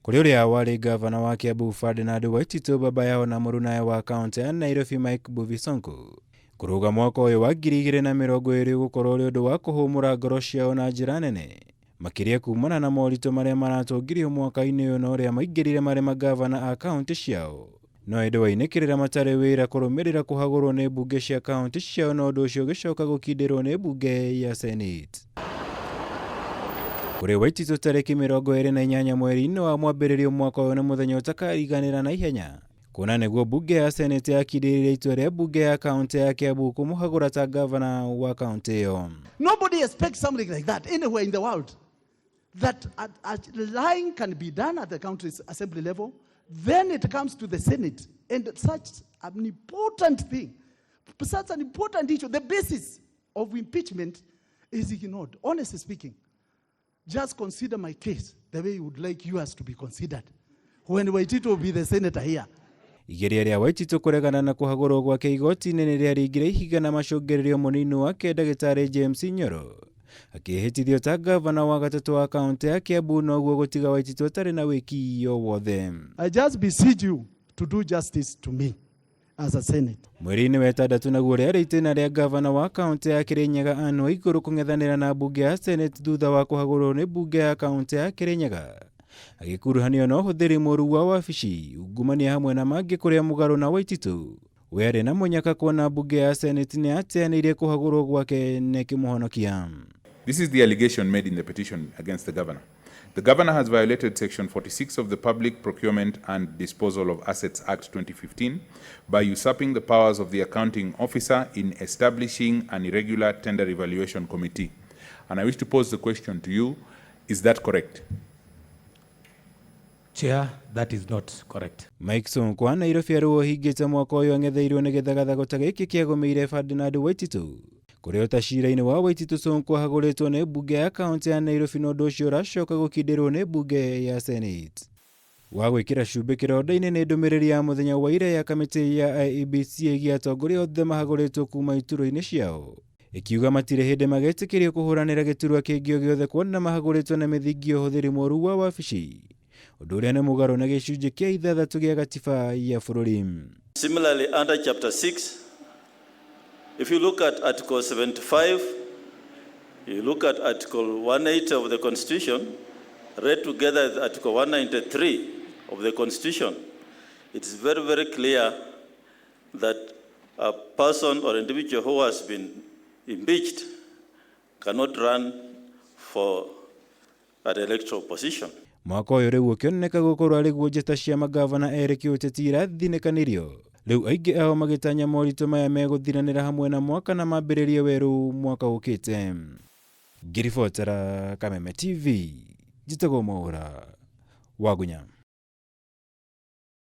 kuri uria wari gavana wa Kiambu Ferdinand Waititu baba yao na murunae wa kaunti ya Nairobi Mike Mbuvi Sonko kuruga mwaka uyu wa 2020 gukorwo uri undu wa kuhumura ngoro ciao na njira nene makiria kumana na morito maria maratongirio mwaka-ini uyu na uria maingirire mari magavana a kaunti ciao no indi wainikirira matari wira kurumirira kuhagurwo ni mbunge cia kaunti ciao na undu ucio ugicoka gukindirwo ni mbunge ya Senate. Kuri Waititu tariki 28 mweri-ini wa mwambiririo mwaka uyu ni muthenya utakariganira na ihenya kuna niguo mbunge ya Senate yakindirire itua ria mbunge ya kaunti ya Kiambu kumuhagura ta gavana wa kaunti iyo. Nobody expects something like that anywhere in the world. That lying can be done at the county assembly level, then it comes to the Senate, and such an important thing, such an important issue, the basis of impeachment is ignored. Honestly speaking, just consider my case the way you would like yours to be considered when Waititu will be the senator here. Igeria ria Waititu kuregana na kuhagurwo gwake igoti-ini ni riaringire ihiga na macungiririo munini wake Ndagitari James Nyoro akihitithio ta gavana wa gatatu wa kaunti ya Kiambu na uguo gutiga Waititu atari na wiki yo wothe. I just beseech you to do justice to me as a senator. Mweri-ini wa gatandatu naguo riari itena ria gavana wa kaunti ya Kirinyaga Anne Waiguru kung'ethanira na mbunge ya Senate thutha wa kuhagurwo ni mbunge ya kaunti ya Kirinyaga agikuruhanio na uhuthiri moru wa wabici ungumania hamwe na mangi kuria mugaru na Waititu weri na munyaka kuona mbunge ya Senate ni ateanirie kuhagurwo gwake nekimuhonokia. This is the allegation made in the petition against the governor. The governor has violated Section 46 of the Public Procurement and Disposal of Assets Act 2015 by usurping the powers of the accounting officer in establishing an irregular tender evaluation committee. And I wish to pose the question to you, is that correct? Chair, that is not correct. Mike Sonko wa Nairobi aruo hingite mwaka uyu angetheirwo ni githagathago ta giki kiagomeire Ferdinand Waititu kuria utacira-ini wa Waititu Sonko ahaguritwo ni mbunge ya kaunti ya Nairobi na undu ucio uracoka gukindirwo ni mbunge ya Senate. Wa gwikira cumbi kironda-ini ni ndumiriri ya muthenya wa ira ya kamiti ya IEBC igia atongoria othe mahaguritwo kuma ituro-ini ciao ikiuga matire hindi magetikirio kuhuranira giturwa kingi o giothe kuona mahaguritwo na mithingi uhuthiri moru wa wabici undu uria ni mugaru na gicunji kia 6 gia gatiba ya bururi. Similarly, under chapter 6, if you look at article 75, you look at article 180 of the constitution, read together with article 193 of the constitution, it's very, very clear that a person or individual who has been impeached cannot run for an electoral position. Mwaka uyu riu ukioneka gukorwo ari guo njata cia magavana eri kiuteti irathinekanirio riu aingi ao magitanya morito maya meguthiranira hamwe na mwaka na mambiririe weru mwaka ukite. Ngiribotera Kameme TV, Njitagwo Mwaura, Wagunya.